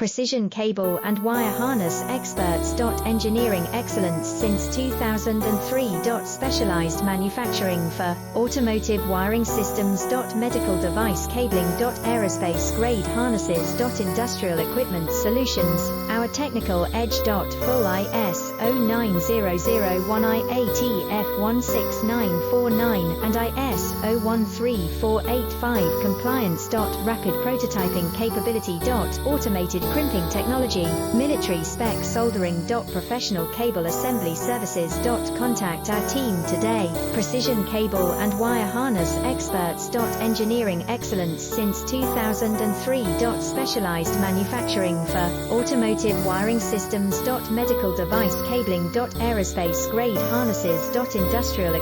Precision cable and wire harness experts. Engineering excellence since 2003. Specialized manufacturing for automotive wiring systems. Medical device cabling. Aerospace grade harnesses. Industrial equipment solutions. Our technical edge. Full ISO 9001 IATF 16949 and ISO 13485 compliance. Rapid prototyping capability. Automated crimping technology, military spec soldering. Professional cable assembly services. Contact our team today. Precision cable and wire harness experts. Engineering excellence since 2003. Specialized manufacturing for automotive wiring systems. Medical device cabling. Aerospace grade harnesses. Industrial